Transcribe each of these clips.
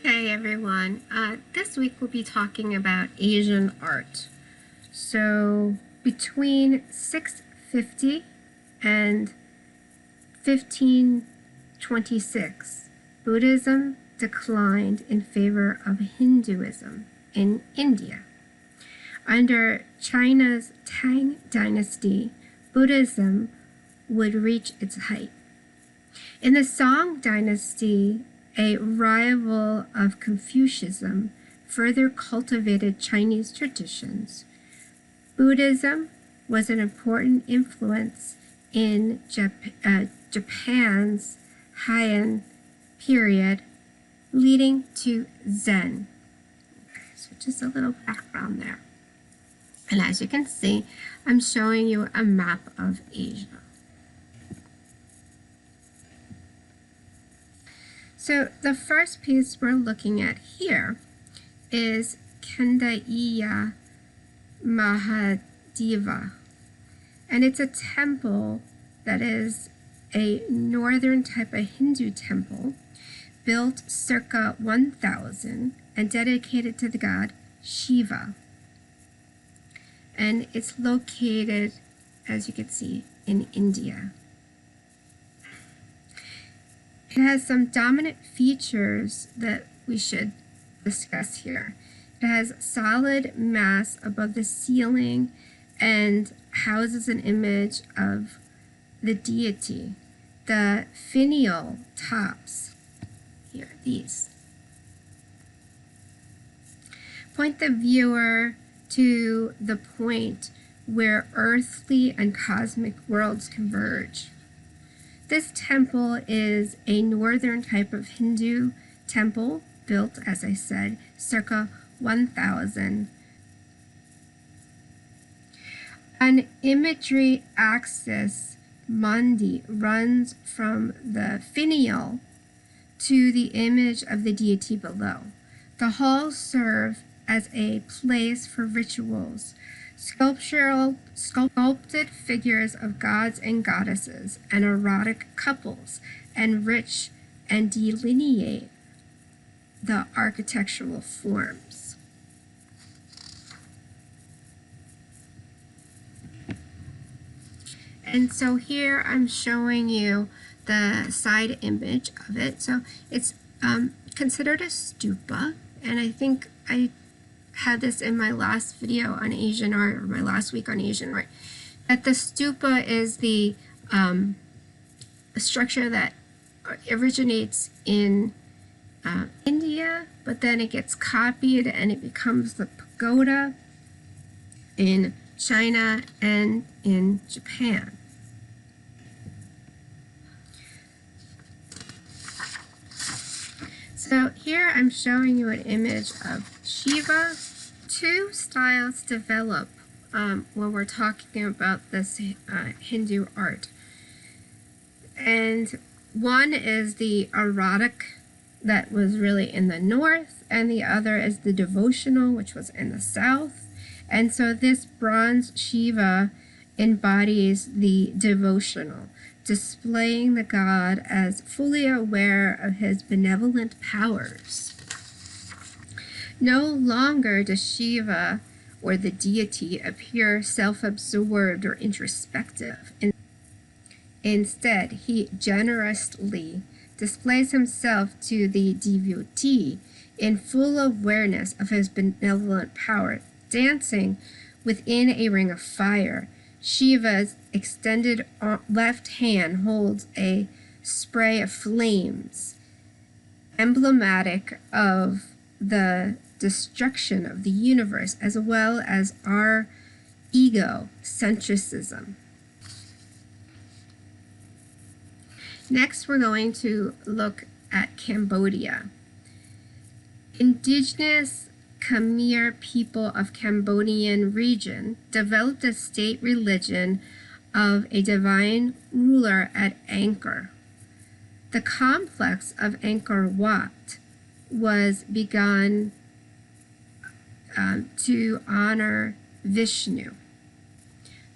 Hey everyone, this week we'll be talking about Asian art. So between 650 and 1526, Buddhism declined in favor of Hinduism in India. Under China's Tang dynasty, Buddhism would reach its height. In the Song dynasty, a rival of Confucianism, further cultivated Chinese traditions. Buddhism was an important influence in Japan's Heian period, leading to Zen. Okay, so just a little background there. And as you can see, I'm showing you a map of Asia. So the first piece we're looking at here is Kendaiya Mahadeva, and it's a temple that is a northern type of Hindu temple built circa 1000 and dedicated to the god Shiva. And it's located, as you can see, in India. It has some dominant features that we should discuss here. It has solid mass above the ceiling and houses an image of the deity. The finial tops, here, these, point the viewer to the point where earthly and cosmic worlds converge. This temple is a northern type of Hindu temple built, as I said, circa 1000. An imagery axis, Mandi, runs from the finial to the image of the deity below. The halls serve as a place for rituals, sculpted figures of gods and goddesses and erotic couples enrich and delineate the architectural forms. And so here I'm showing you the side image of it. So it's considered a stupa, and I think I had this in my last video on Asian art, or my last week on Asian art, that the stupa is the structure that originates in India, but then it gets copied and it becomes the pagoda in China and in Japan. So here I'm showing you an image of Shiva. Two styles develop when we're talking about this Hindu art. And one is the erotic that was really in the north, and the other is the devotional, which was in the south. And so this bronze Shiva embodies the devotional, displaying the god as fully aware of his benevolent powers. No longer does Shiva, or the deity, appear self-absorbed or introspective. Instead, he generously displays himself to the devotee in full awareness of his benevolent power, dancing within a ring of fire. Shiva's extended left hand holds a spray of flames, emblematic of the destruction of the universe, as well as our egocentrism. Next, we're going to look at Cambodia. Indigenous Khmer people of Cambodian region developed a state religion of a divine ruler at Angkor. The complex of Angkor Wat was begun to honor Vishnu.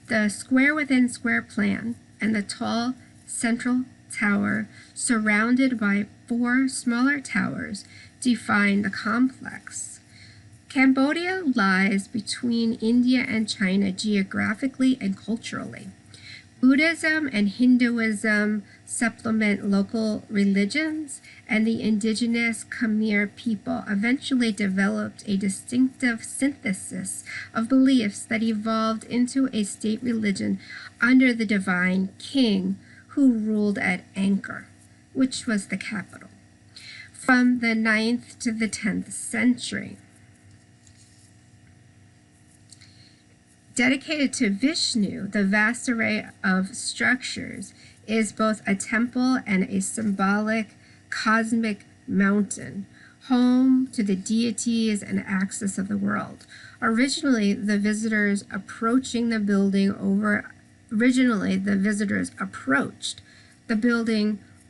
The square within square plan and the tall central tower, surrounded by 4 smaller towers, define the complex. Cambodia lies between India and China geographically and culturally. Buddhism and Hinduism supplement local religions, and the indigenous Khmer people eventually developed a distinctive synthesis of beliefs that evolved into a state religion under the divine king who ruled at Angkor, which was the capital, from the 9th to the 10th century. Dedicated to Vishnu, the vast array of structures is both a temple and a symbolic cosmic mountain, home to the deities and axis of the world. Originally, the visitors approached the building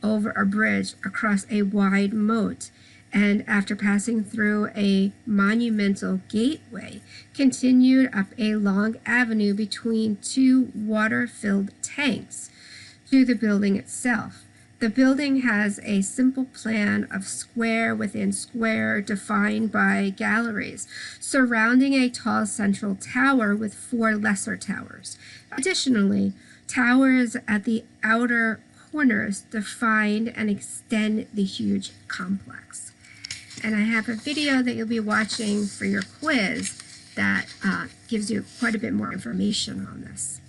over a bridge across a wide moat, and after passing through a monumental gateway, continued up a long avenue between two water-filled tanks to the building itself. The building has a simple plan of square within square defined by galleries, surrounding a tall central tower with 4 lesser towers. Additionally, towers at the outer corners define and extend the huge complex. And I have a video that you'll be watching for your quiz that gives you quite a bit more information on this.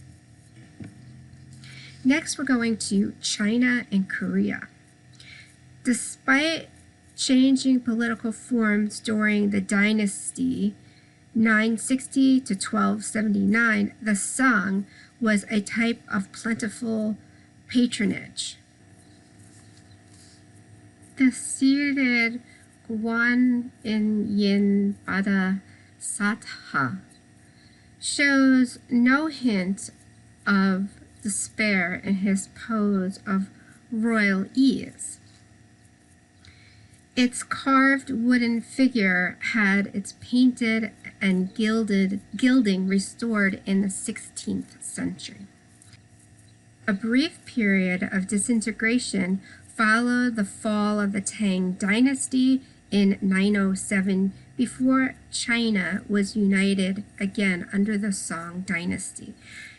Next, we're going to China and Korea. Despite changing political forms during the dynasty 960 to 1279, the Song was a type of plentiful patronage. The seated Guan Yin Bada Satha shows no hint of despair in his pose of royal ease. Its carved wooden figure had its painted and gilding restored in the 16th century. A brief period of disintegration followed the fall of the Tang dynasty in 907 before China was united again under the Song dynasty,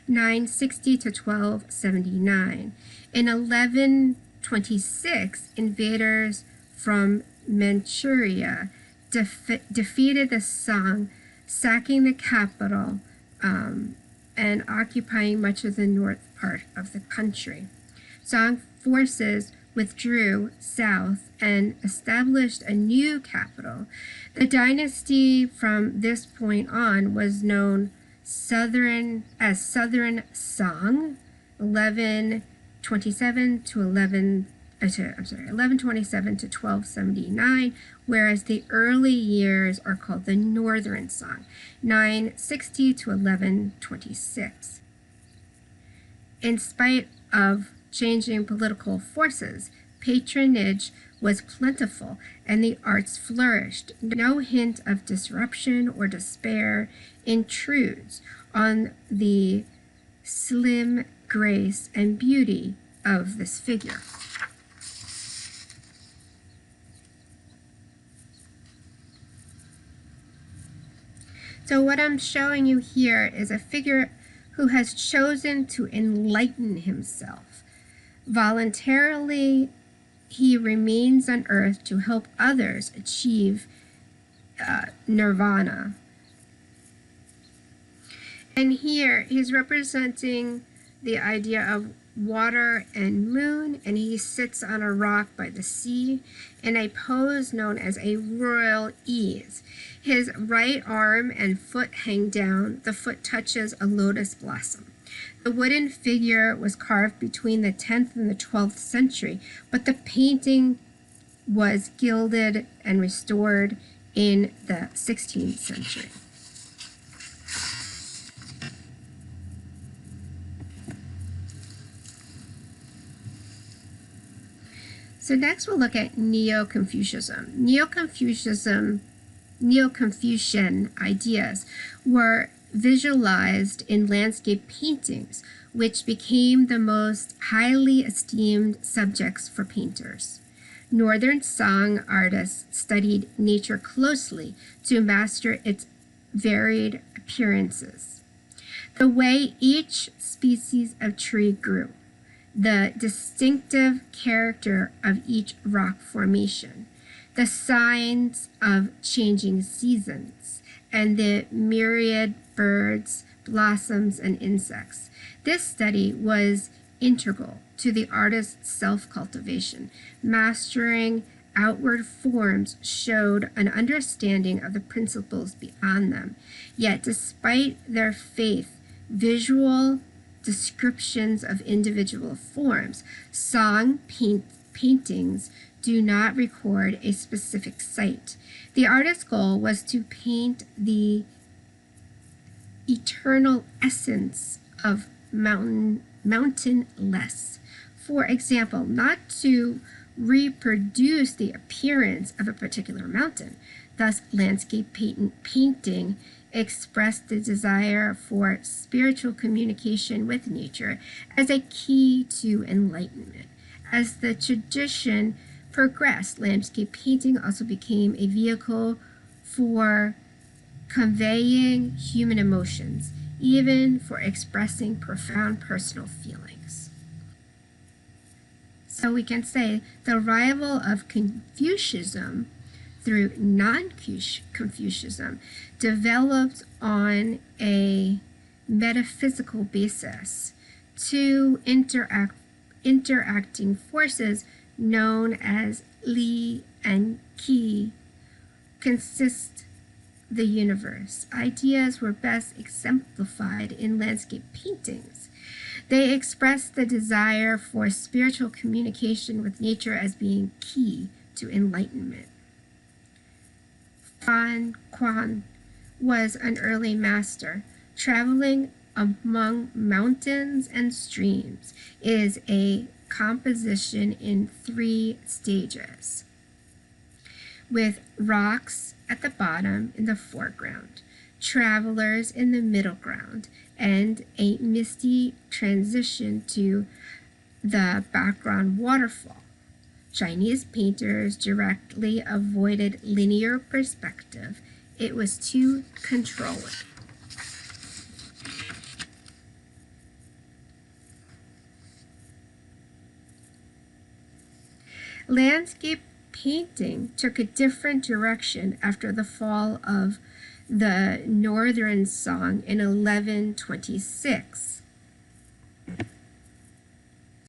960 to 1279. In 1126, invaders from Manchuria defeated the Song, sacking the capital and occupying much of the north part of the country. Song forces withdrew south and established a new capital. The dynasty from this point on was known as Southern Song, 1127 to 1279, whereas the early years are called the Northern Song, 960 to 1126. In spite of changing political forces, patronage was plentiful and the arts flourished. No hint of disruption or despair intrudes on the slim grace and beauty of this figure. So what I'm showing you here is a figure who has chosen to enlighten himself. Voluntarily, he remains on earth to help others achieve nirvana. And here he's representing the idea of water and moon, and he sits on a rock by the sea in a pose known as a royal ease. His right arm and foot hang down. The foot touches a lotus blossom. The wooden figure was carved between the 10th and the 12th century, but the painting was gilded and restored in the 16th century. So next we'll look at Neo-Confucianism. Neo-Confucian ideas were visualized in landscape paintings, which became the most highly esteemed subjects for painters. Northern Song artists studied nature closely to master its varied appearances. The way each species of tree grew, the distinctive character of each rock formation, the signs of changing seasons, and the myriad birds, blossoms, and insects. This study was integral to the artist's self-cultivation. Mastering outward forms showed an understanding of the principles beyond them. Yet, despite their faith, visual descriptions of individual forms, paintings do not record a specific site. The artist's goal was to paint the eternal essence of mountainless. For example, not to reproduce the appearance of a particular mountain. Thus, landscape painting expressed the desire for spiritual communication with nature as a key to enlightenment. As the tradition progressed, landscape painting also became a vehicle for conveying human emotions, even for expressing profound personal feelings. So we can say the arrival of Confucianism through non-Confucianism developed on a metaphysical basis. Two interacting forces known as Li and Qi consist the universe. Ideas were best exemplified in landscape paintings. They express the desire for spiritual communication with nature as being key to enlightenment. Fan Quan was an early master. Traveling among mountains and streams is a composition in 3 stages, with rocks at the bottom in the foreground, travelers in the middle ground, and a misty transition to the background waterfall. Chinese painters directly avoided linear perspective. It was too controlling. Landscape painting took a different direction after the fall of the Northern Song in 1126.